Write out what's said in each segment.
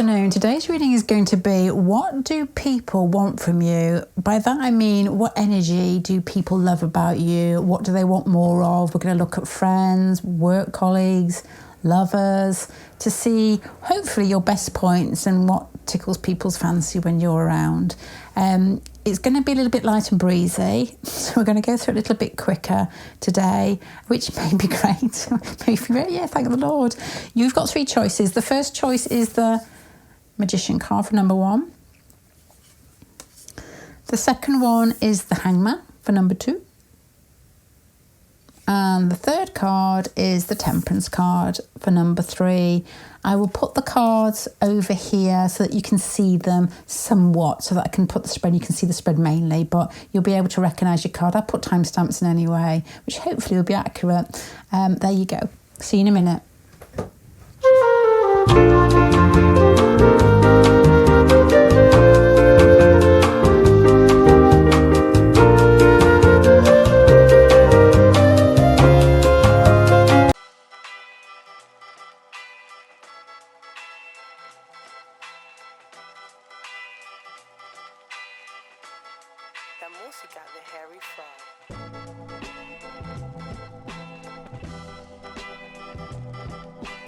afternoon. Today's reading is going to be, what do people want from you? By that I mean, what energy do people love about you? What do they want more of? We're going to look at friends, work colleagues, lovers, to see hopefully your best points and what tickles people's fancy when you're around. It's going to be a little bit light and breezy, so we're going to go through it a little bit quicker today, which may be great. Yeah, thank the Lord. You've got three choices. The first choice is the Magician card for number 1. The second one is the Hangman for number 2. And the third card is the Temperance card for number 3. I will put the cards over here so that you can see them somewhat, so that I can put the spread, you can see the spread mainly, but you'll be able to recognise your card. I'll put timestamps in anyway, which hopefully will be accurate. There you go. See you in a minute.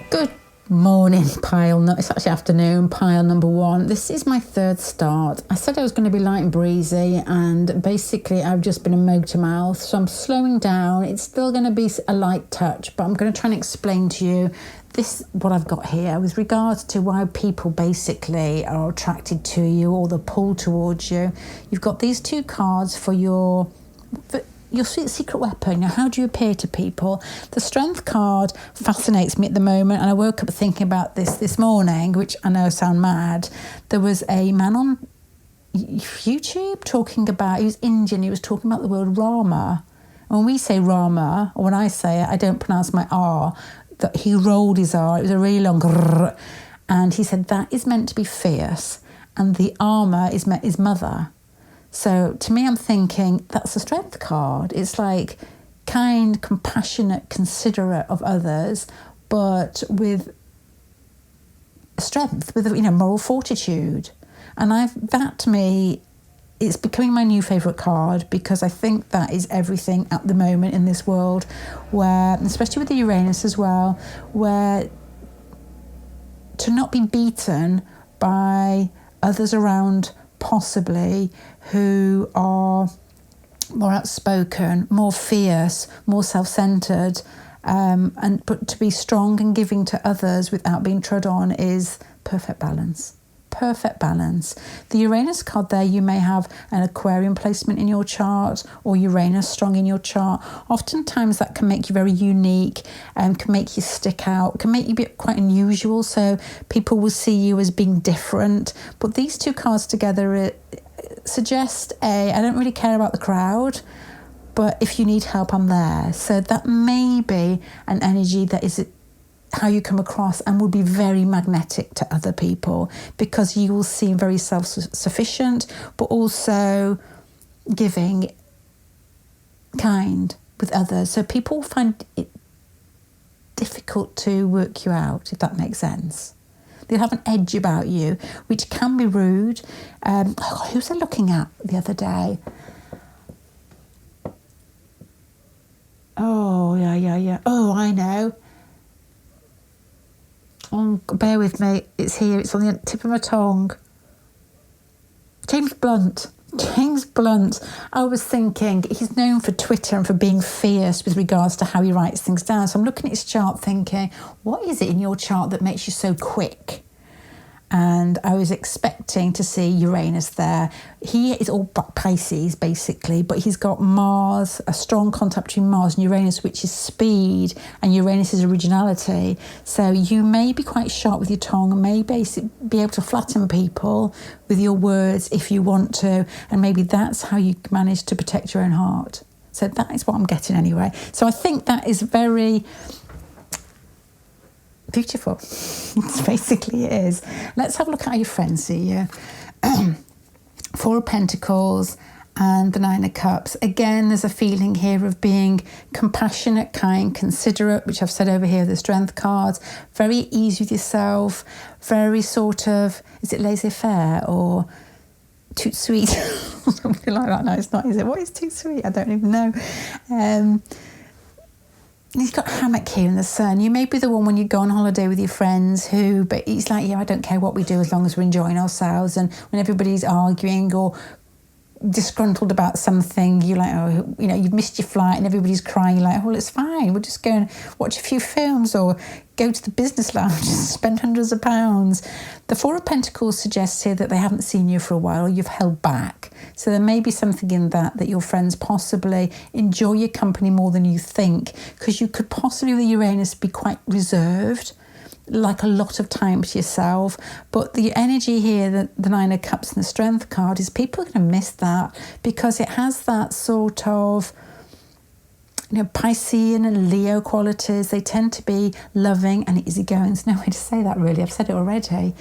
Good morning, pile. No, it's actually afternoon, pile number 1. This is my third start. I said I was going to be light and breezy, and basically I've just been a motor mouth, so I'm slowing down. It's still going to be a light touch, but I'm going to try and explain to you what I've got here with regards to why people basically are attracted to you or the pull towards you. You've got these 2 cards for your secret weapon. Now, how do you appear to people? The Strength card fascinates me at the moment, and I woke up thinking about this morning, which I know sound mad. There was a man on YouTube talking about, he was Indian, he was talking about the word Rama. When we say Rama, or when I say it, I don't pronounce my R, that he rolled his R, it was a really long grrr, and he said that is meant to be fierce, and the armour is mother. So to me, I'm thinking that's a Strength card. It's like kind, compassionate, considerate of others, but with strength, with moral fortitude. And that to me, it's becoming my new favourite card, because I think that is everything at the moment in this world, where, especially with the Uranus as well, where to not be beaten by others around, possibly, who are more outspoken, more fierce, more self-centred, but to be strong and giving to others without being trod on is perfect balance. Perfect balance. The Uranus card there, you may have an Aquarian placement in your chart, or Uranus strong in your chart. Oftentimes that can make you very unique and can make you stick out, can make you be quite unusual, so people will see you as being different. But these 2 cards together suggest I don't really care about the crowd, but if you need help, I'm there. So that may be an energy that is how you come across and will be very magnetic to other people, because you will seem very self-sufficient, but also giving, kind with others. So people find it difficult to work you out, if that makes sense. They'll have an edge about you, which can be rude. Who was I looking at the other day? Oh, yeah. Oh, I know. Oh, bear with me. It's here. It's on the tip of my tongue. James Blunt. I was thinking, he's known for Twitter and for being fierce with regards to how he writes things down. So I'm looking at his chart thinking, what is it in your chart that makes you so quick? And I was expecting to see Uranus there. He is all Pisces, basically, but he's got Mars, a strong contact between Mars and Uranus, which is speed, and Uranus is originality. So you may be quite sharp with your tongue, and may be able to flatten people with your words if you want to, and maybe that's how you manage to protect your own heart. So that is what I'm getting anyway. So I think that is very beautiful. Basically it is. Let's have a look at how your friends see you. 4 of Pentacles and the Nine of Cups. Again, there's a feeling here of being compassionate, kind, considerate, which I've said over here, the Strength cards. Very easy with yourself, very sort of, is it laissez-faire or too sweet? Something like that. No, it's not, is it? What is too sweet? I don't even know. He's got a hammock here in the sun. You may be the one when you go on holiday with your friends but he's like, yeah, I don't care what we do as long as we're enjoying ourselves. And when everybody's arguing or disgruntled about something, you're like, oh, you've missed your flight and everybody's crying. You're like, well, it's fine. We'll just go and watch a few films or go to the business lounge and spend hundreds of pounds. The Four of Pentacles suggests here that they haven't seen you for a while, or you've held back. So there may be something in that your friends possibly enjoy your company more than you think, because you could possibly, with Uranus, be quite reserved, like a lot of time to yourself. But the energy here, the Nine of Cups and the Strength card, is people are going to miss that, because it has that sort of Piscean and Leo qualities. They tend to be loving and easygoing. There's no way to say that really. I've said it already.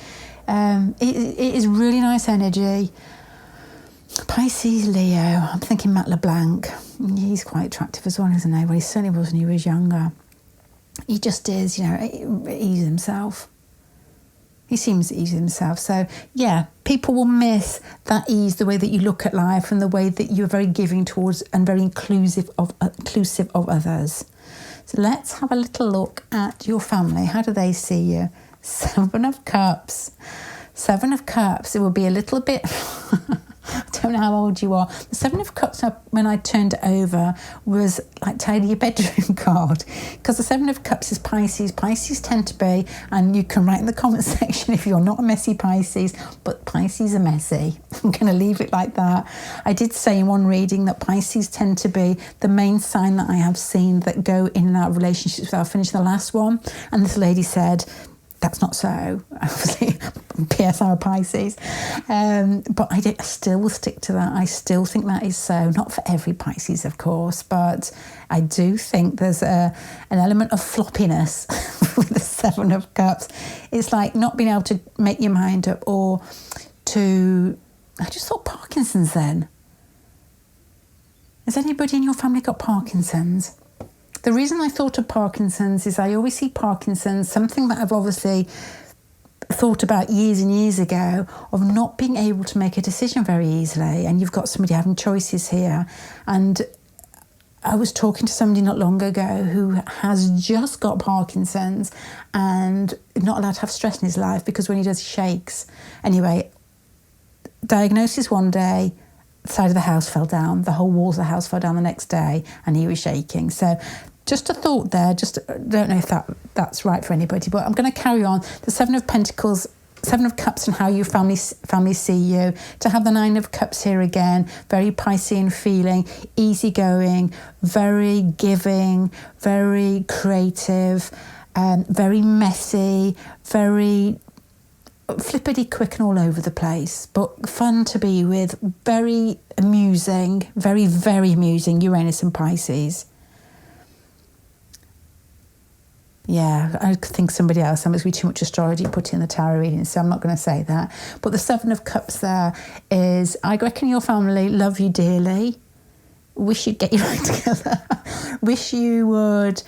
It is really nice energy. Pisces, Leo. I'm thinking Matt LeBlanc. He's quite attractive as well, isn't he? Well, he certainly was when he was younger. He just is, ease himself. He seems to ease himself. So, yeah, people will miss that ease, the way that you look at life and the way that you're very giving towards and very inclusive of others. So let's have a little look at your family. How do they see you? Seven of Cups. Seven of Cups, it will be a little bit... I don't know how old you are. The Seven of Cups, when I turned it over, was like tidy your bedroom card, because the Seven of Cups is Pisces. Pisces tend to be, and you can write in the comment section if you're not a messy Pisces, but Pisces are messy. I'm going to leave it like that. I did say in one reading that Pisces tend to be the main sign that I have seen that go in and out of relationships without finishing the last one. And this lady said, that's not so. Obviously, P.S. I'm a Pisces. But I still will stick to that. I still think that is so. Not for every Pisces, of course, but I do think there's an element of floppiness with the Seven of Cups. It's like not being able to make your mind up, or to... I just thought Parkinson's then. Has anybody in your family got Parkinson's? The reason I thought of Parkinson's is I always see Parkinson's, something that I've obviously thought about years and years ago, of not being able to make a decision very easily. And you've got somebody having choices here. And I was talking to somebody not long ago who has just got Parkinson's and not allowed to have stress in his life because when he does, he shakes. Anyway, diagnosis one day, side of the house fell down, the whole walls of the house fell down the next day, and he was shaking. So just a thought there, just don't know if that's right for anybody, but I'm going to carry on. The Seven of Pentacles, Seven of Cups, and how your family see you. To have the Nine of Cups here again, very Piscean feeling, easygoing, very giving, very creative, very messy, very flippity quick and all over the place, but fun to be with, very amusing, very, very amusing, Uranus and Pisces. Yeah, I think somebody else, that must be too much astrology put in the tarot reading, so I'm not going to say that. But the Seven of Cups there is, I reckon your family love you dearly, wish you'd get your life together, wish you would...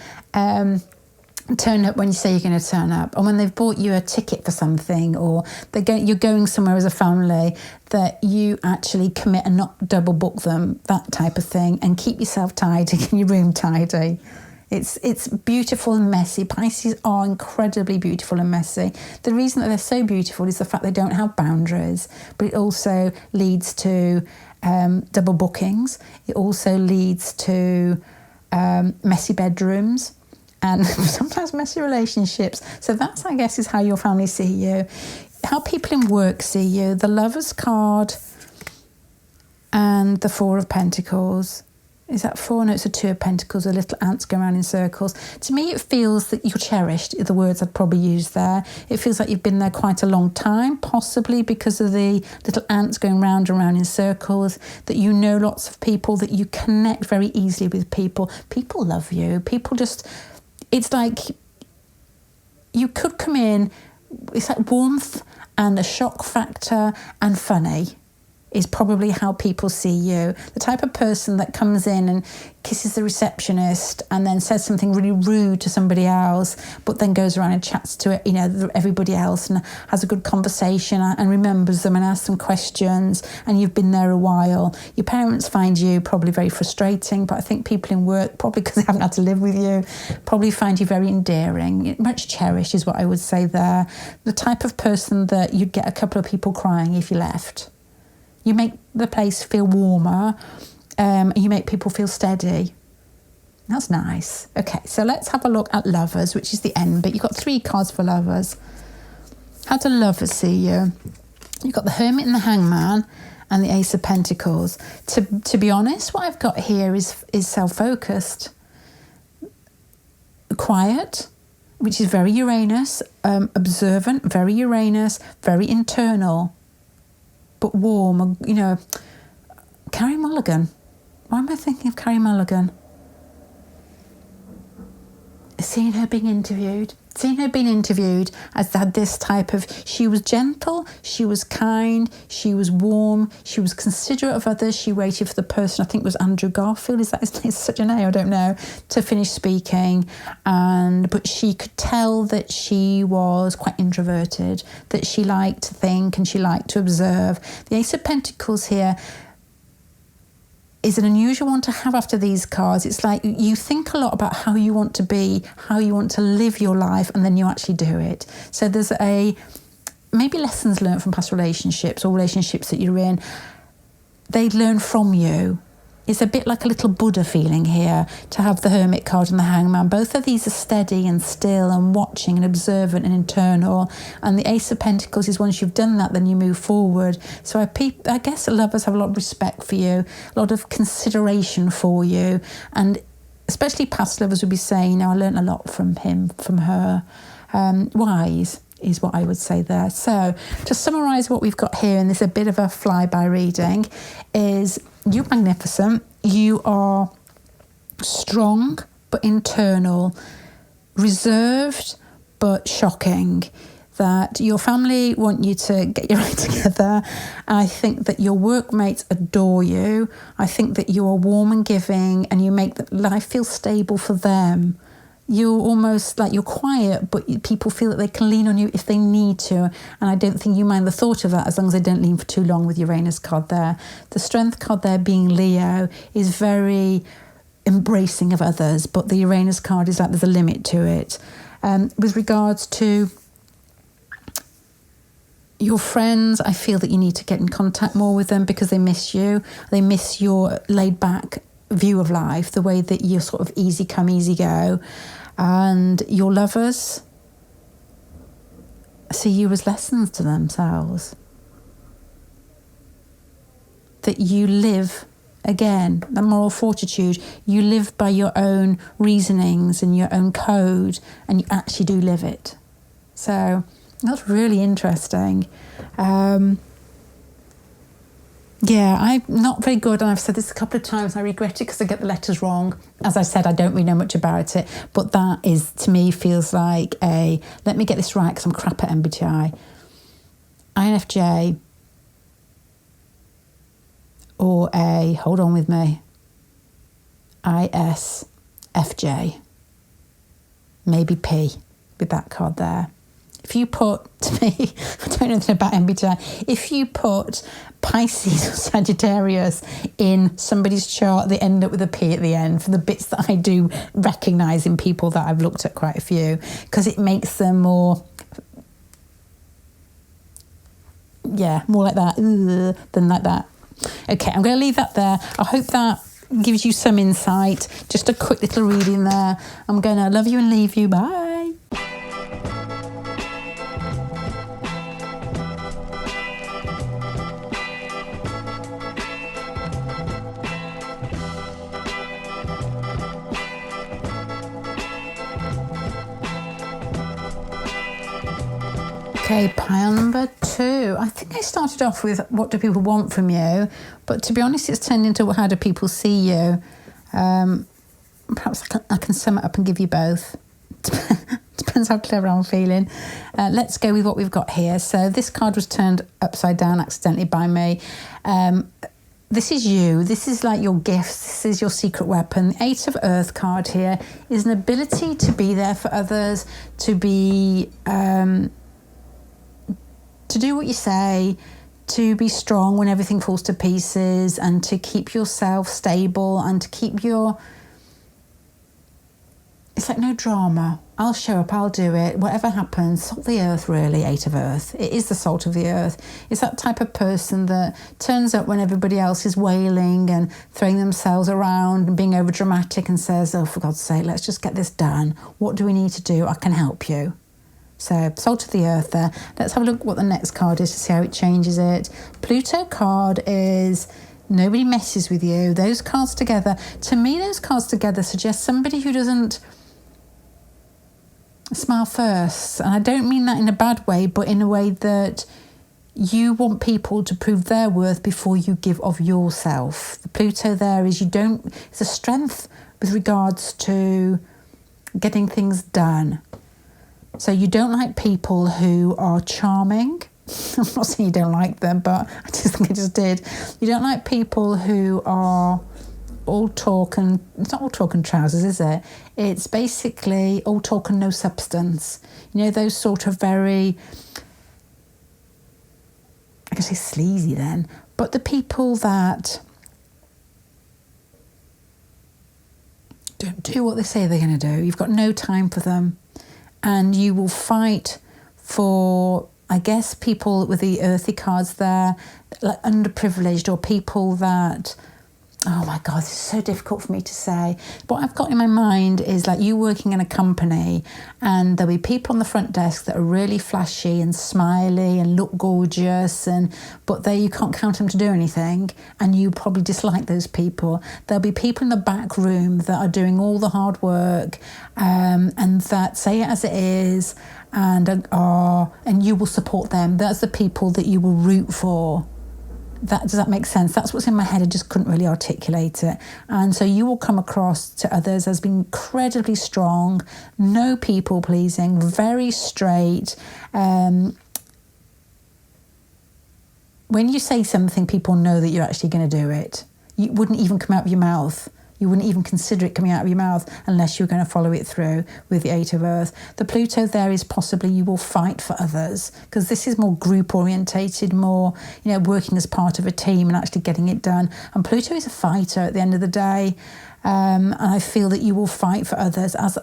turn up when you say you're going to turn up, and when they've bought you a ticket for something, or you're going somewhere as a family, that you actually commit and not double book them, that type of thing, and keep yourself tidy and your room tidy. It's beautiful and messy. Pisces are incredibly beautiful and messy. The reason that they're so beautiful is the fact they don't have boundaries, but it also leads to double bookings. It also leads to messy bedrooms, and sometimes messy relationships. So that's, I guess, is how your family see you. How people in work see you. The Lover's card and the Four of Pentacles. Is that four? No, it's a Two of Pentacles. The little ants go around in circles. To me, it feels that you're cherished, are the words I'd probably use there. It feels like you've been there quite a long time, possibly because of the little ants going round and round in circles, that you know lots of people, that you connect very easily with people. People love you. People just... It's like you could come in, it's like warmth and a shock factor and funny. is probably how people see you. The type of person that comes in and kisses the receptionist and then says something really rude to somebody else, but then goes around and chats to everybody else and has a good conversation and remembers them and asks them questions, and you've been there a while. Your parents find you probably very frustrating, but I think people in work, probably because they haven't had to live with you, probably find you very endearing, much cherished is what I would say there. The type of person that you'd get a couple of people crying if you left. You make the place feel warmer, you make people feel steady. That's nice. Okay, so let's have a look at lovers, which is the end bit. You've got 3 cards for lovers. How do lovers see you? You've got the Hermit and the Hangman and the Ace of Pentacles. To be honest, what I've got here is self-focused, quiet, which is very Uranus, observant, very Uranus, very internal, but warm. Carrie Mulligan. Why am I thinking of Carrie Mulligan? Seeing her being interviewed as had this type of, she was gentle, she was kind, she was warm, she was considerate of others. She waited for the person, I think it was Andrew Garfield, is that his name? Such a name, I don't know, to finish speaking. But she could tell that she was quite introverted, that she liked to think and she liked to observe. The Ace of Pentacles here is an unusual one to have after these cards. It's like you think a lot about how you want to be, how you want to live your life, and then you actually do it. So there's maybe lessons learned from past relationships or relationships that you're in. They learn from you. It's a bit like a little Buddha feeling here to have the Hermit card and the Hangman. Both of these are steady and still and watching and observant and internal. And the Ace of Pentacles is once you've done that, then you move forward. So I guess lovers have a lot of respect for you, a lot of consideration for you. And especially past lovers would be saying, I learned a lot from him, from her. Wise is what I would say there. So to summarise what we've got here, and this is a bit of a flyby reading, is you're magnificent, you are strong but internal, reserved but shocking, that your family want you to get your act together. I think that your workmates adore you. I think that you are warm and giving and you make life feel stable for them. You're almost like you're quiet, but people feel that they can lean on you if they need to. And I don't think you mind the thought of that as long as they don't lean for too long with Uranus card there. The Strength card there being Leo is very embracing of others, but the Uranus card is like there's a limit to it. With regards to your friends, I feel that you need to get in contact more with them because they miss you. They miss your laid back view of life, the way that you're sort of easy come, easy go. And your lovers see you as lessons to themselves. That you live, again, that moral fortitude, you live by your own reasonings and your own code, and you actually do live it. So that's really interesting. Yeah, I'm not very good, and I've said this a couple of times, I regret it because I get the letters wrong. As I said, I don't really know much about it, but that is, to me, feels like let me get this right because I'm crap at MBTI. INFJ or hold on with me, ISFJ, maybe P with that card there. If you put, to me, I don't know anything about MBTI, if you put Pisces or Sagittarius in somebody's chart, they end up with a P at the end for the bits that I do recognise in people that I've looked at quite a few, because it makes them more like that than like that. Okay, I'm going to leave that there. I hope that gives you some insight. Just a quick little reading there. I'm going to love you and leave you. Bye. Okay, pile number 2. I think I started off with what do people want from you, but to be honest, it's turned into how do people see you. Perhaps I can sum it up and give you both. Depends how clever I'm feeling. Let's go with what we've got here. So this card was turned upside down accidentally by me. This is you. This is like your gifts. This is your secret weapon. The Eight of Earth card here is an ability to be there for others, to be, to do what you say, to be strong when everything falls to pieces, and to keep yourself stable, and to keep your... It's like no drama. I'll show up, I'll do it. Whatever happens, salt the earth, really, Eight of Earth. It is the salt of the earth. It's that type of person that turns up when everybody else is wailing and throwing themselves around and being over dramatic, and says, oh, for God's sake, let's just get this done. What do we need to do? I can help you. So, salt of the earth there. Let's have a look what the next card is to see how it changes it. Pluto card is... nobody messes with you. Those cards together, to me, those cards together suggest somebody who doesn't smile first. And I don't mean that in a bad way, but in a way that you want people to prove their worth before you give of yourself. The Pluto there is it's a strength with regards to getting things done. So you don't like people who are charming. I'm not saying you don't like them, but I just think I just did. You don't like people who are all talk and... It's not all talk and trousers, is it? It's basically all talk and no substance. You know, those sort of very... I can say sleazy then. But the people that don't do what they say they're going to do. You've got no time for them. And you will fight for... I guess people with the earthy cards there, like underprivileged, or people that, oh my God, this is so difficult for me to say. What I've got in my mind is like you working in a company, and there'll be people on the front desk that are really flashy and smiley and look gorgeous, but you can't count them to do anything, and you probably dislike those people. There'll be people in the back room that are doing all the hard work, and that say it as it is, and you will support them. That's the people that you will root for. Does that make sense? That's what's in my head. I just couldn't really articulate it. And so you will come across to others as being incredibly strong, no people pleasing, very straight. When you say something, people know that you're actually going to do it. You wouldn't even come out of your mouth. You wouldn't even consider it coming out of your mouth unless you're going to follow it through with the Eight of Earth. The Pluto there is possibly you will fight for others, because this is more group orientated, more, working as part of a team and actually getting it done. And Pluto is a fighter at the end of the day. And I feel that you will fight for others as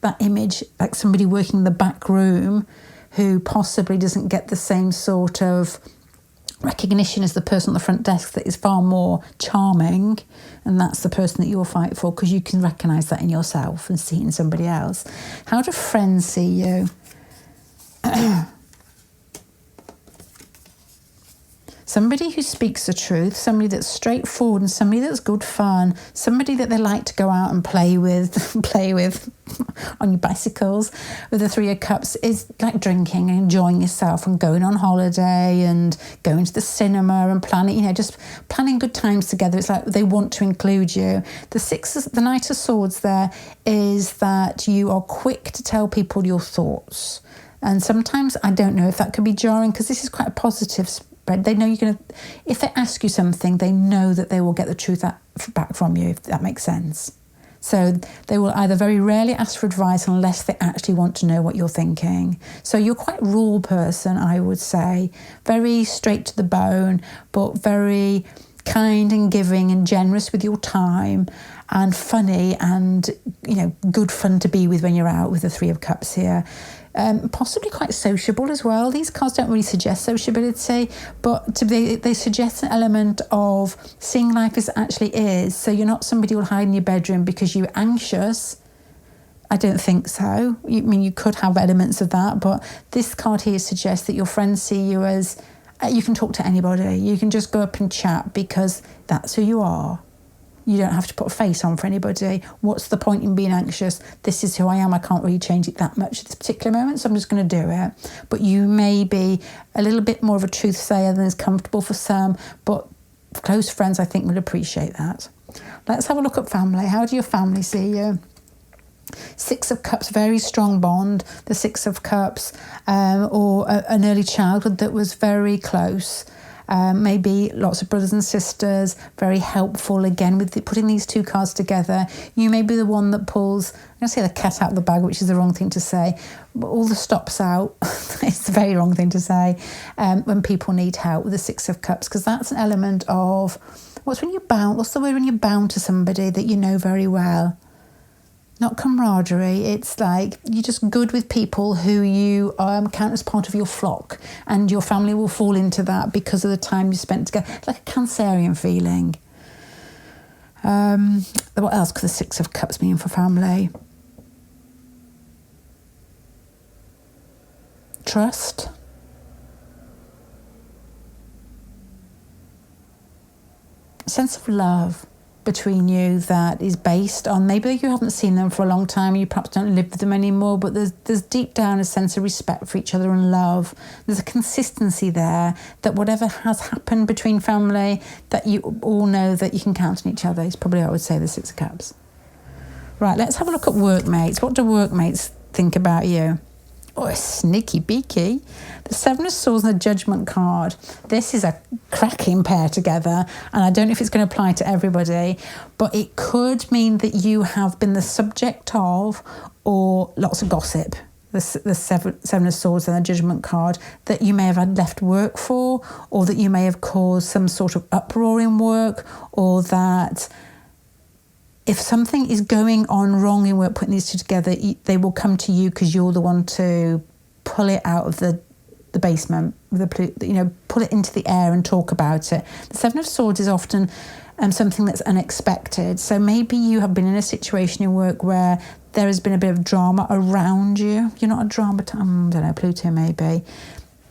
that image, like somebody working in the back room who possibly doesn't get the same sort of recognition as the person on the front desk that is far more charming, and that's the person that you will fight for, because you can recognise that in yourself and see it in somebody else. How do friends see you? Somebody who speaks the truth, somebody that's straightforward, and somebody that's good fun, somebody that they like to go out and play with on your bicycles. With the Three of Cups is like drinking and enjoying yourself and going on holiday and going to the cinema and planning, just planning good times together. It's like they want to include you. The Knight of Swords there is that you are quick to tell people your thoughts. And sometimes I don't know if that can be jarring, because this is quite a positive spread. They know you're going to, if they ask you something, they know that they will get the truth back from you, if that makes sense. So they will either very rarely ask for advice unless they actually want to know what you're thinking. So you're quite a rule person, I would say. Very straight to the bone, but very kind and giving and generous with your time, and funny and, good fun to be with when you're out with the Three of Cups here. Possibly quite sociable as well. These cards don't really suggest sociability, but they suggest an element of seeing life as it actually is. So you're not somebody who will hide in your bedroom because you're anxious. I don't think so. You could have elements of that, but this card here suggests that your friends see you as you can talk to anybody. You can just go up and chat because that's who you are. You don't have to put a face on for anybody. What's the point in being anxious? This is who I am. I can't really change it that much at this particular moment, so I'm just going to do it. But you may be a little bit more of a truth sayer than is comfortable for some, but close friends, I think, will appreciate that. Let's have a look at family. How do your family see you? Six of Cups, very strong bond. The Six of Cups, or an early childhood that was very close. Maybe lots of brothers and sisters, very helpful. Again, with putting these two cards together, you may be the one that pulls, I'm going to say the cat out of the bag, which is the wrong thing to say, but all the stops out. It's the very wrong thing to say when people need help with the Six of Cups, because that's an element of, what's the word when you're bound to somebody that you know very well? Not camaraderie, it's like you're just good with people who you count as part of your flock, and your family will fall into that because of the time you spent together. It's like a Cancerian feeling. What else could the Six of Cups mean for family? Trust. A sense of love between you that is based on, maybe you haven't seen them for a long time, you perhaps don't live with them anymore, but there's deep down a sense of respect for each other and love. There's a consistency there that whatever has happened between family, that you all know that you can count on each other, is probably what I would say the Six of Cups. Right, let's have a look at workmates. What do workmates think about you? Oh, sneaky beaky. The Seven of Swords and the Judgment card. This is a cracking pair together, and I don't know if it's going to apply to everybody, but it could mean that you have been the subject of, or lots of gossip. The Seven of Swords and the Judgment card, that you may have had left work for, or that you may have caused some sort of uproar in work, or that if something is going on wrong in work, putting these two together, they will come to you because you're the one to pull it out of the basement, pull it into the air and talk about it. The Seven of Swords is often something that's unexpected. So maybe you have been in a situation in work where there has been a bit of drama around you. You're not a drama, I don't know, Pluto maybe.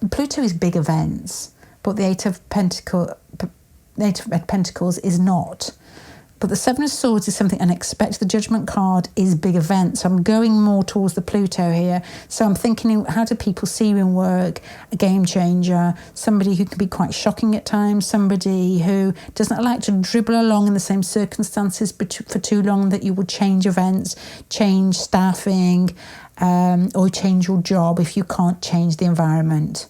Pluto is big events, but the Eight of Pentacles is not. But the Seven of Swords is something unexpected. The Judgment card is big events. So I'm going more towards the Pluto here. So I'm thinking, how do people see you in work? A game changer, somebody who can be quite shocking at times, somebody who doesn't like to dribble along in the same circumstances for too long, that you will change events, change staffing, or change your job if you can't change the environment.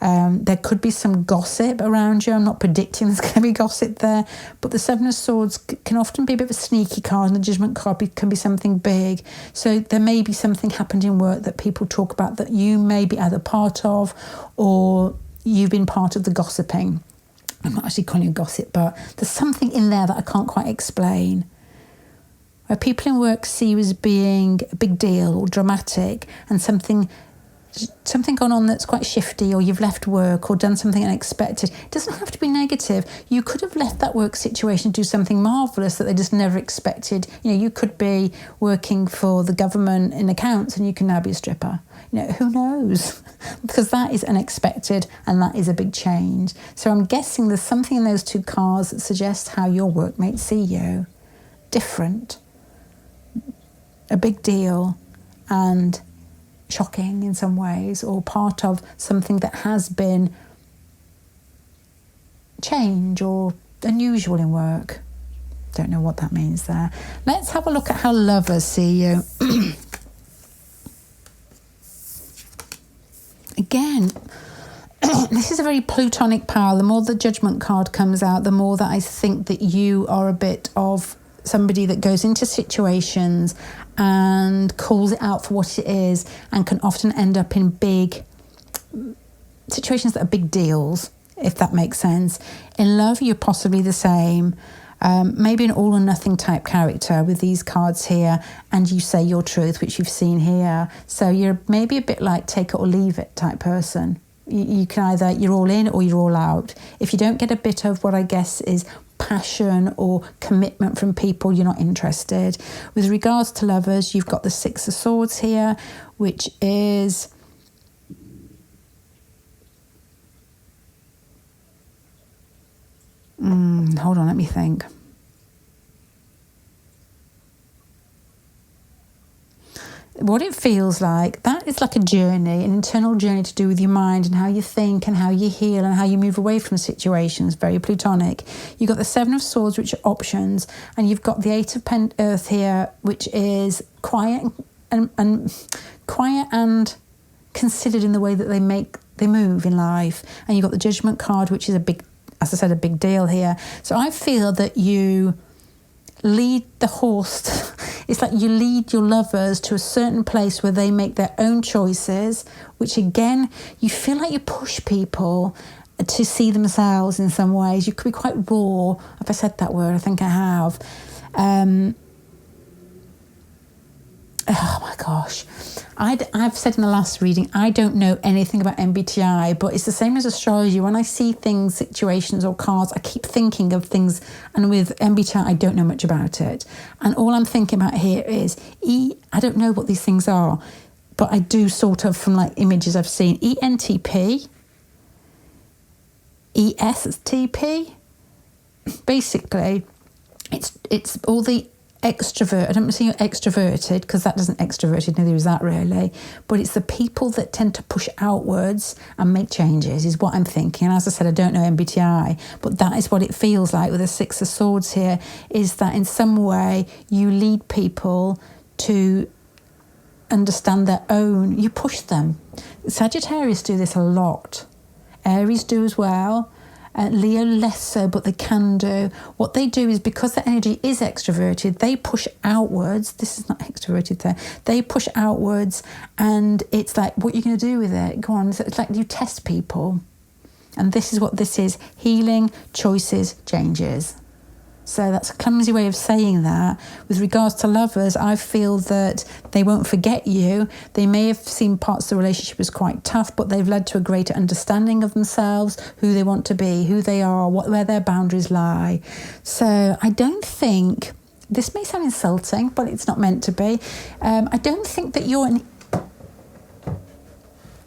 There could be some gossip around you. I'm not predicting there's going to be gossip there, but the Seven of Swords can often be a bit of a sneaky card, and the Judgment card can be something big. So there may be something happened in work that people talk about that you may be either part of, or you've been part of the gossiping. I'm not actually calling it gossip, but there's something in there that I can't quite explain. Where people in work see you as being a big deal or dramatic, and something gone on that's quite shifty, or you've left work or done something unexpected. It doesn't have to be negative. You could have left that work situation to do something marvellous that they just never expected. You could be working for the government in accounts and you can now be a stripper. Who knows? Because that is unexpected and that is a big change. So I'm guessing there's something in those two cards that suggests how your workmates see you. Different. A big deal and shocking in some ways, or part of something that has been change or unusual in work. Don't know what that means there. Let's have a look at how lovers see you. Again, this is a very plutonic power. The more the Judgment card comes out, the more that I think that you are a bit of somebody that goes into situations and calls it out for what it is, and can often end up in big situations that are big deals, if that makes sense. In love, you're possibly the same. Maybe an all or nothing type character with these cards here, and you say your truth, which you've seen here. So you're maybe a bit like take it or leave it type person. You can either, you're all in or you're all out. If you don't get a bit of what I guess is passion or commitment from people, you're not interested. With regards to lovers, you've got the Six of Swords here, which is hold on, let me think. what it feels like, that is like a journey, an internal journey to do with your mind and how you think and how you heal and how you move away from situations, very Plutonic. You've got the Seven of Swords, which are options, and you've got the Eight of Earth here, which is quiet and quiet and considered in the way that they move in life. And you've got the Judgment card, which is a big deal here. So I feel that you lead the horse. It's like you lead your lovers to a certain place where they make their own choices, which again, you feel like you push people to see themselves in some ways. You could be quite raw. Have I said that word? I think I have. Oh my gosh. I've said in the last reading, I don't know anything about MBTI, but it's the same as astrology. When I see things, situations or cards, I keep thinking of things, and with MBTI, I don't know much about it. And all I'm thinking about here is I don't know what these things are, but I do sort of from like images I've seen. ENTP, ESTP. Basically, it's all the extrovert. I don't see you're extroverted, because that doesn't extroverted, neither is that really, but it's the people that tend to push outwards and make changes is what I'm thinking. And as I said, I don't know MBTI, but that is what it feels like with the Six of Swords here, is that in some way you lead people to understand their own, you push them. Sagittarius do this a lot. Aries do as well. Leo less so, but they can do. What they do is, because their energy is extroverted, they push outwards. This is not extroverted there. They push outwards, and it's like, what are you going to do with it? Go on. So it's like you test people. And this is what this is. Healing, choices, changes. So that's a clumsy way of saying that. With regards to lovers, I feel that they won't forget you. They may have seen parts of the relationship as quite tough, but they've led to a greater understanding of themselves, who they want to be, who they are, where their boundaries lie. So I don't think, this may sound insulting, but it's not meant to be. I don't think that you're an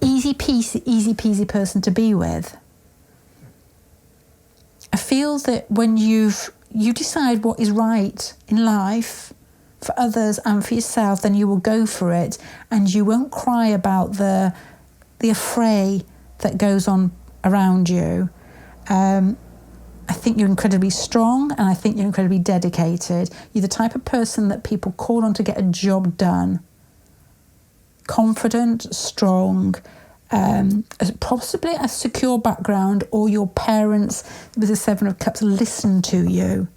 easy peasy person to be with. I feel that when you decide what is right in life for others and for yourself, then you will go for it, and you won't cry about the affray that goes on around you. I think you're incredibly strong, and I think you're incredibly dedicated. You're the type of person that people call on to get a job done. Confident, strong, possibly a secure background, or your parents with the Seven of Cups listen to you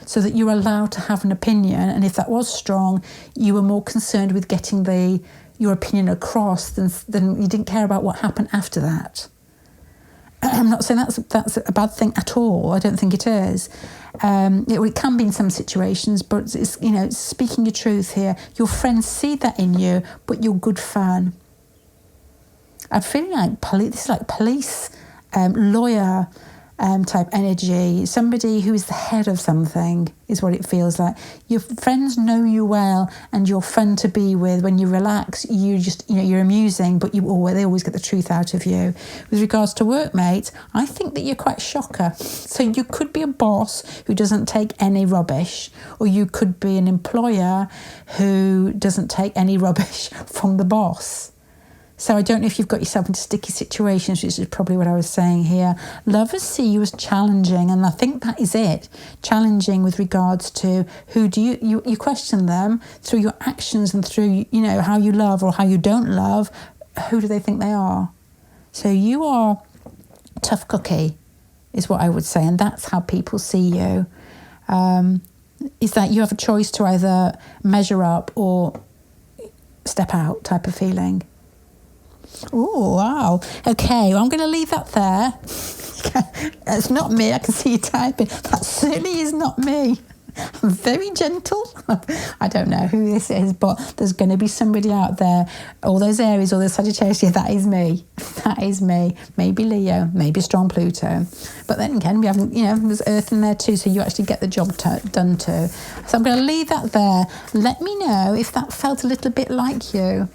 so that you're allowed to have an opinion. And if that was strong, you were more concerned with getting your opinion across than you didn't care about what happened after that. I'm not saying that's a bad thing at all. I don't think it is. It can be in some situations, but it's speaking your truth here. Your friends see that in you, but you're good fun. I'm feeling like this is like police, lawyer type energy. Somebody who is the head of something is what it feels like. Your friends know you well, and you're fun to be with. When you relax, you're amusing, but they always get the truth out of you. With regards to workmates, I think that you're quite a shocker. So you could be a boss who doesn't take any rubbish, or you could be an employer who doesn't take any rubbish from the boss. So I don't know if you've got yourself into sticky situations, which is probably what I was saying here. Lovers see you as challenging, and I think that is it. Challenging with regards to who do you question them through your actions and through, how you love or how you don't love. Who do they think they are? So you are a tough cookie, is what I would say, and that's how people see you. Is that you have a choice to either measure up or step out type of feeling. Oh, wow. Okay, well, I'm going to leave that there. It's not me. I can see you typing. That certainly is not me. I'm very gentle. I don't know who this is, but there's going to be somebody out there. All those Aries, all those Sagittarius, yeah, that is me. That is me. Maybe Leo, maybe strong Pluto. But then again, we haven't, there's Earth in there too, so you actually get the job done too. So I'm going to leave that there. Let me know if that felt a little bit like you.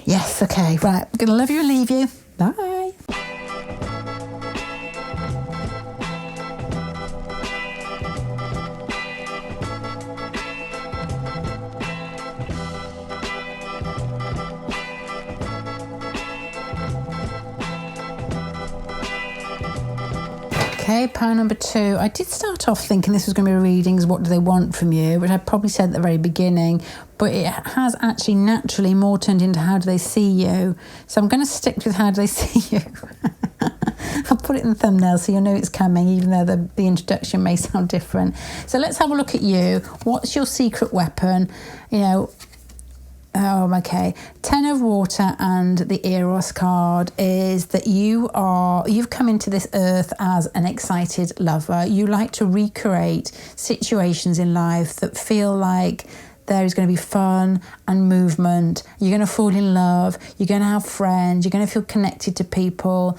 Yes, okay, right. I'm going to love you and leave you. Bye. Okay, pile number 2. I did start off thinking this was going to be readings, what do they want from you, which I probably said at the very beginning, but it has actually naturally more turned into how do they see you. So I'm going to stick with how do they see you. I'll put it in the thumbnail so you'll know it's coming, even though the introduction may sound different. So let's have a look at you. What's your secret weapon? Okay. 10 of Water and the Eros card is that you've come into this earth as an excited lover. You like to recreate situations in life that feel like there is going to be fun and movement. You're going to fall in love. You're going to have friends. You're going to feel connected to people.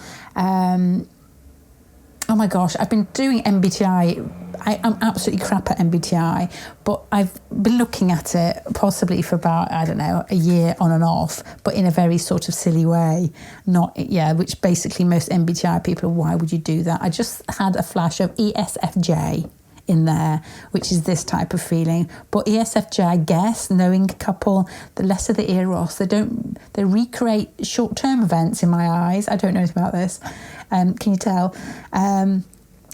Oh my gosh, I've been doing MBTI. I'm absolutely crap at MBTI, but I've been looking at it possibly for about, I don't know, a year on and off, but in a very sort of silly way. Which basically most MBTI people are, why would you do that? I just had a flash of ESFJ in there, which is this type of feeling. But ESFJ, I guess, knowing a couple, the less of the Eros, they recreate short-term events in my eyes. I don't know about this. Can you tell?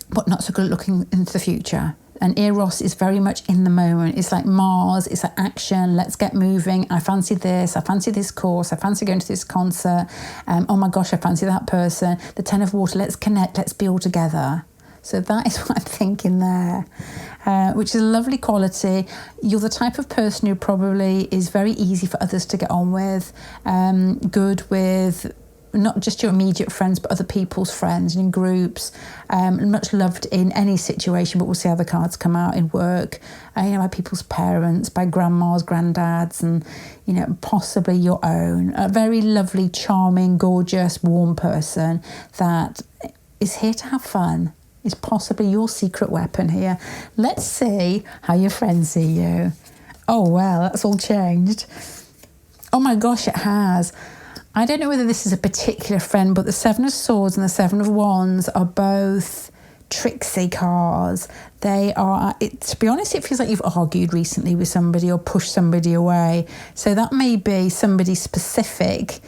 But not so good looking into the future. And Eros is very much in the moment. It's like Mars, it's like action, let's get moving. I fancy this course, I fancy going to this concert. Oh my gosh, I fancy that person. The 10 of Water, let's connect, let's be all together. So that is what I'm thinking there, which is a lovely quality. You're the type of person who probably is very easy for others to get on with, good with not just your immediate friends, but other people's friends and in groups, and much loved in any situation, but we'll see how the cards come out in work, by people's parents, by grandmas, granddads, and, possibly your own. A very lovely, charming, gorgeous, warm person that is here to have fun. Is possibly your secret weapon here. Let's see how your friends see you. Oh, well, that's all changed. Oh my gosh, it has. I don't know whether this is a particular friend, but the 7 of Swords and the 7 of Wands are both tricksy cards. They are, to be honest, it feels like you've argued recently with somebody or pushed somebody away. So that may be somebody specific,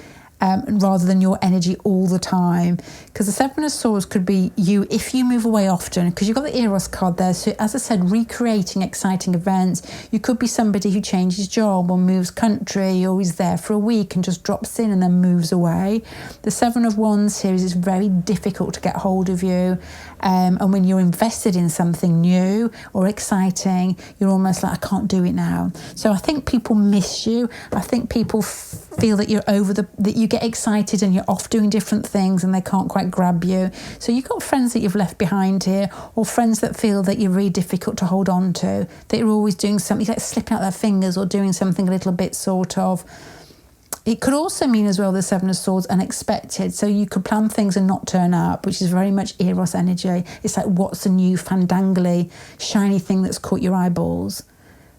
rather than your energy all the time. Because the 7 of Swords could be you if you move away often, because you've got the Eros card there. So as I said, recreating exciting events. You could be somebody who changes job or moves country, or is there for a week and just drops in and then moves away. The 7 of Wands here is it's very difficult to get hold of you. And when you're invested in something new or exciting, you're almost like, I can't do it now. So I think people miss you. I think people feel that you're that you get excited and you're off doing different things and they can't quite grab you. So you've got friends that you've left behind here, or friends that feel that you're really difficult to hold on to, that you're always doing something, like slipping out their fingers or doing something a little bit sort of. It could also mean as well the 7 of Swords unexpected. So you could plan things and not turn up, which is very much Eros energy. It's like, what's the new fandangly shiny thing that's caught your eyeballs?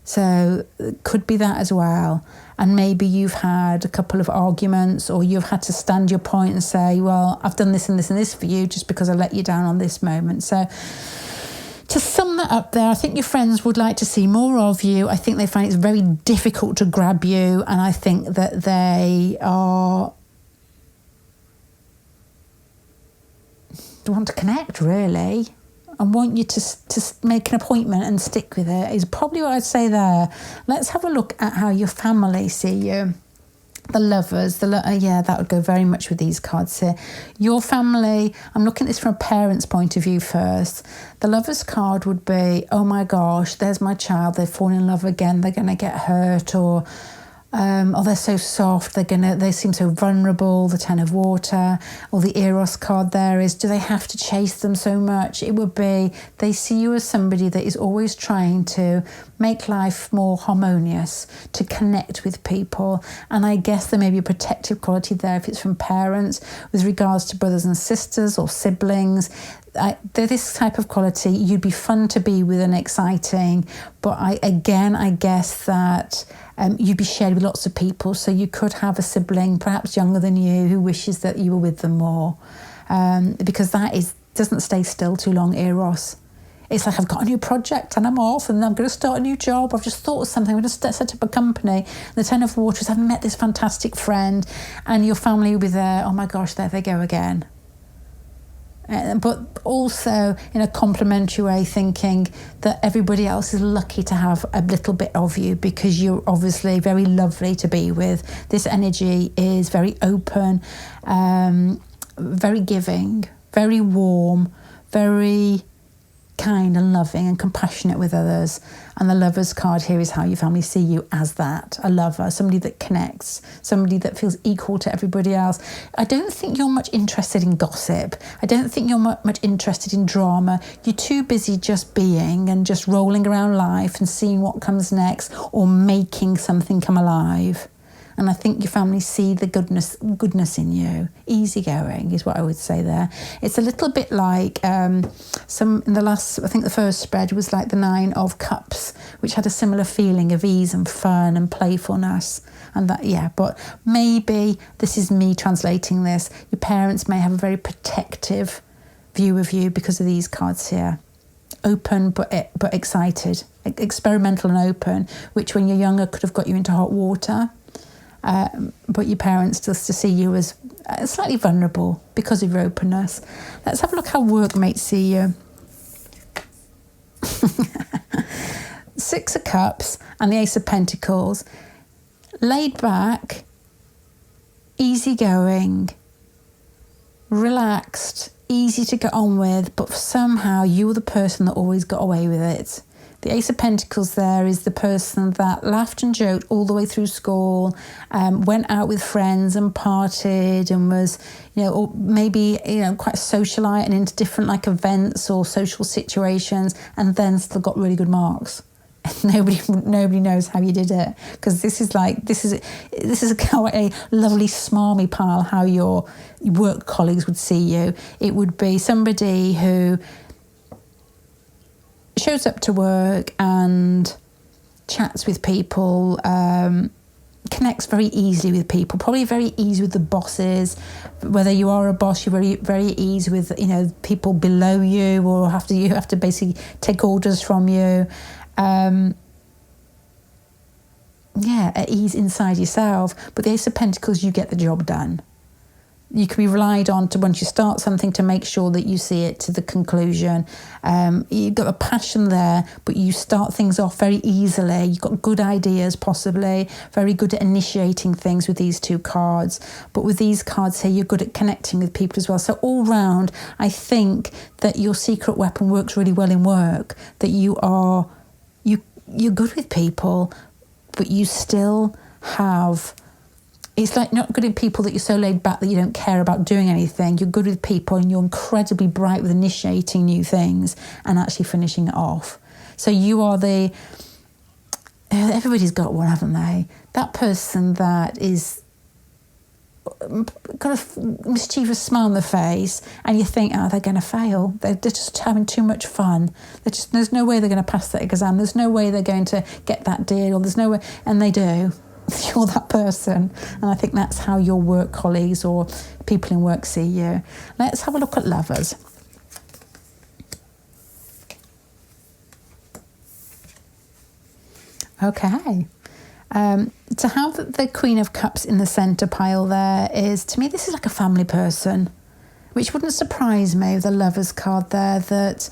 So it could be that as well. And maybe you've had a couple of arguments, or you've had to stand your point and say, well, I've done this and this and this for you just because I let you down on this moment. So to sum that up there, I think your friends would like to see more of you. I think they find it's very difficult to grab you. And I think that they want to connect, really. I want you to make an appointment and stick with it, is probably what I'd say there. Let's have a look at how your family see you. The lovers, that would go very much with these cards here. Your family, I'm looking at this from a parent's point of view first. The lovers card would be, oh my gosh, there's my child, they've fallen in love again, they're going to get hurt, or they're so soft, they seem so vulnerable, the 10 of Water. Or the Eros card there is, do they have to chase them so much? It would be, they see you as somebody that is always trying to make life more harmonious, to connect with people. And I guess there may be a protective quality there if it's from parents, with regards to brothers and sisters or siblings. They're this type of quality. You'd be fun to be with and exciting, but I guess that you'd be shared with lots of people. So you could have a sibling, perhaps younger than you, who wishes that you were with them more, because doesn't stay still too long, Eros. It's like, I've got a new project and I'm off and I'm going to start a new job. I've just thought of something. I'm going to set up a company. The 10 of Water is, I've met this fantastic friend, and your family will be there. Oh my gosh, there they go again. but also in a complimentary way, thinking that everybody else is lucky to have a little bit of you because you're obviously very lovely to be with. This energy is very open, very giving, very warm, very kind and loving and compassionate with others. And the Lovers card here is how your family see you, as that, a lover, somebody that connects, somebody that feels equal to everybody else. I don't think you're much interested in gossip. I don't think you're much interested in drama. You're too busy just being and just rolling around life and seeing what comes next, or making something come alive. And I think your family see the goodness in you. Easygoing is what I would say there. It's a little bit like I think the first spread was like the 9 of Cups, which had a similar feeling of ease and fun and playfulness. And that, yeah, but maybe this is me translating this. Your parents may have a very protective view of you because of these cards here. Open but excited, experimental and open, which when you're younger could have got you into hot water. But your parents just to see you as slightly vulnerable because of your openness. Let's have a look how workmates see you. 6 of Cups and the Ace of Pentacles. Laid back, easygoing, relaxed, easy to get on with, but somehow you were the person that always got away with it. The Ace of Pentacles there is the person that laughed and joked all the way through school, went out with friends and partied and was, or maybe, quite a socialite and into different like events or social situations, and then still got really good marks. Nobody knows how you did it, because this is quite a lovely smarmy pile how your work colleagues would see you. It would be somebody who shows up to work and chats with people, connects very easily with people, probably very easy with the bosses. Whether you are a boss, you're very, very easy with people below you, or you have to basically take orders from you. At ease inside yourself. But the Ace of Pentacles, you get the job done. You can be relied on to, once you start something, to make sure that you see it to the conclusion. You've got a passion there, but you start things off very easily. You've got good ideas, possibly. Very good at initiating things with these 2 cards. But with these cards here, you're good at connecting with people as well. So all round, I think that your secret weapon works really well in work. That you're good with people, but you still have... It's like not good at people that you're so laid back that you don't care about doing anything. You're good with people and you're incredibly bright with initiating new things and actually finishing it off. So you are everybody's got one, haven't they? That person that is got a mischievous smile on their face and you think, they're going to fail. They're just having too much fun. There's no way they're going to pass that exam. There's no way they're going to get that deal. There's no way, and they do. You're that person, and I think that's how your work colleagues or people in work see you. Let's have a look at Lovers. Okay. To have the Queen of Cups in the centre pile there is, to me, this is like a family person, which wouldn't surprise me with the Lovers card there, that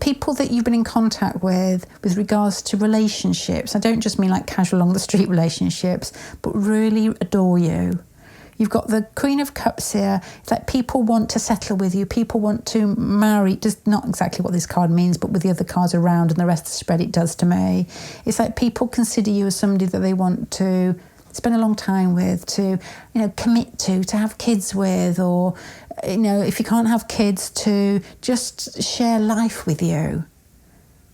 people that you've been in contact with regards to relationships, I don't just mean like casual along the street relationships, but really adore you. You've got the Queen of Cups here. It's like people want to settle with you. People want to marry. Just not exactly what this card means, but with the other cards around and the rest of the spread, it does to me. It's like people consider you as somebody that they want to spend a long time with, to commit to have kids with, or if you can't have kids, to just share life with you.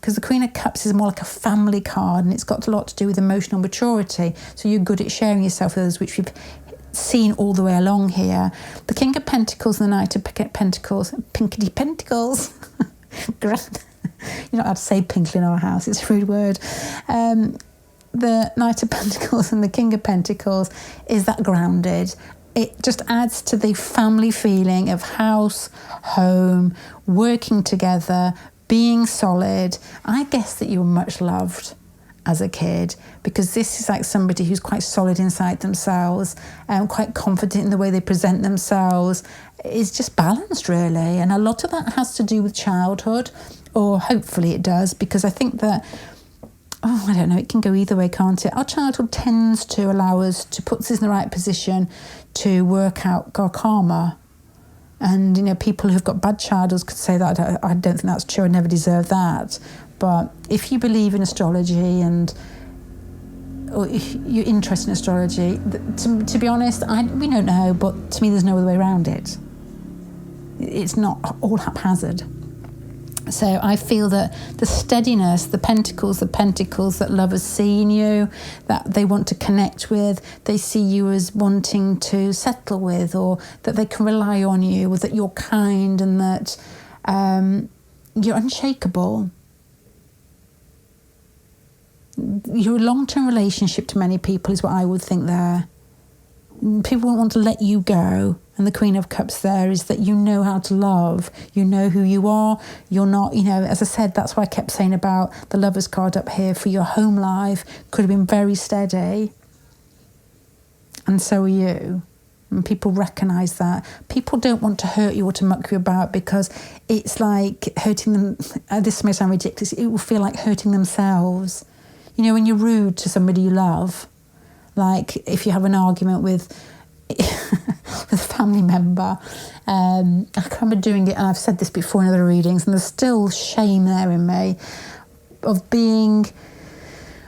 Because the Queen of Cups is more like a family card, and it's got a lot to do with emotional maturity. So you're good at sharing yourself with others, which we've seen all the way along here. The King of Pentacles and the Knight of Pentacles, Pinkety Pentacles. You're not allowed to say pinkly in our house, it's a rude word. The Knight of Pentacles and the King of Pentacles is that grounded. It just adds to the family feeling of house, home, working together, being solid. I guess that you're much loved. as a kid, because this is like somebody who's quite solid inside themselves and quite confident in the way they present themselves. It's just balanced, really. And a lot of that has to do with childhood, or hopefully it does, because I think that, I don't know, it can go either way, can't it? Our childhood tends to allow us to put us in the right position to work out our karma. And, people who've got bad childhoods could say that. I don't think that's true. I never deserved that. But if you believe in astrology or if you're interested in astrology, to be honest, we don't know, but to me there's no other way around it. It's not all haphazard. So I feel that the steadiness, the pentacles that lovers see in you, that they want to connect with, they see you as wanting to settle with, or that they can rely on you, or that you're kind and that you're unshakable. You're a long-term relationship to many people is what I would think there. People won't want to let you go. And the Queen of Cups there is that you know how to love. You know who you are. You're not, as I said, that's why I kept saying about the Lovers card up here for your home life. Could have been very steady. And so are you. And people recognise that. People don't want to hurt you or to muck you about, because it's like hurting them. This may sound ridiculous. It will feel like hurting themselves. When you're rude to somebody you love, like if you have an argument with a family member, I can remember doing it, and I've said this before in other readings, and there's still shame there in me of being.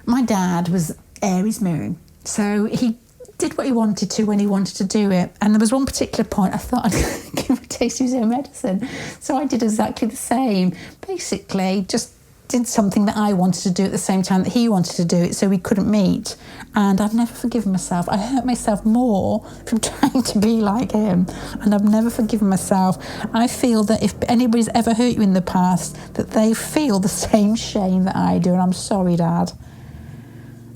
My dad was Aries moon, so he did what he wanted to when he wanted to do it, and there was one particular point I thought I'd give him a taste of his own medicine, so I did exactly the same. Basically, just did something that I wanted to do at the same time that he wanted to do it, so we couldn't meet. And I've never forgiven myself. I hurt myself more from trying to be like him, and I've never forgiven myself. I feel that if anybody's ever hurt you in the past, that they feel the same shame that I do, and I'm sorry, Dad.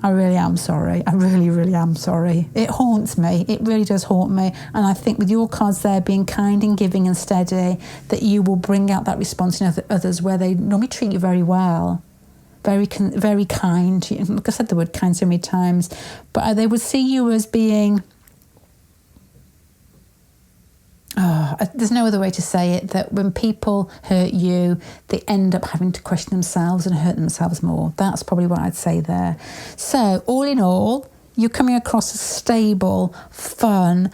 I really am sorry. I really, really am sorry. It haunts me. It really does haunt me. And I think with your cards there being kind and giving and steady, that you will bring out that response in others where they normally treat you very well. Very kind. Like I said the word kind so many times. But they would see you as being... there's no other way to say it, that when people hurt you, they end up having to question themselves and hurt themselves more. That's probably what I'd say there. So, all in all, you're coming across as stable, fun,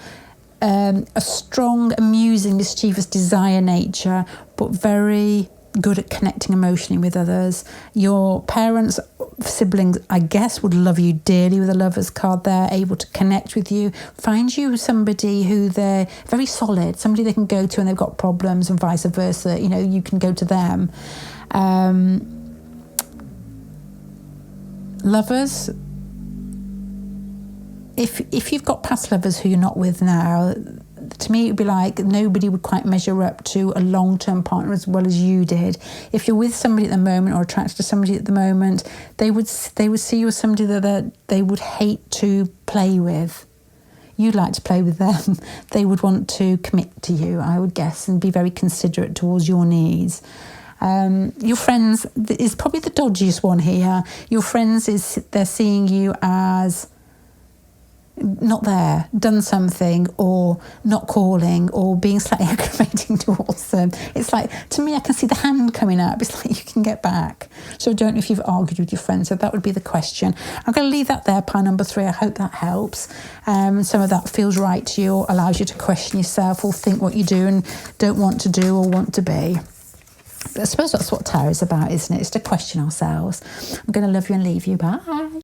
a strong, amusing, mischievous desire nature, but very good at connecting emotionally with others. Your parents, siblings, I guess, would love you dearly with a Lover's card there, able to connect with you. Find you somebody who they're very solid, somebody they can go to when they've got problems, and vice versa. You can go to them. Lovers, if you've got past lovers who you're not with now, to me it would be like nobody would quite measure up to a long-term partner as well as you did. If you're with somebody at the moment or attracted to somebody at the moment, they would see you as somebody that they would hate to play with. You'd like to play with them. They would want to commit to you, I would guess, and be very considerate towards your needs. Your friends is probably the dodgiest one here. Your friends they're seeing you as not there, done something, or not calling, or being slightly aggravating towards them. It's like, to me, I can see the hand coming up. It's like you can get back. So I don't know if you've argued with your friends. So that would be the question. I'm going to leave that there, pile number 3. I hope that helps. Some of that feels right to you, or allows you to question yourself, or think what you do and don't want to do or want to be. But I suppose that's what tarot is about, isn't it? It's to question ourselves. I'm going to love you and leave you. Bye.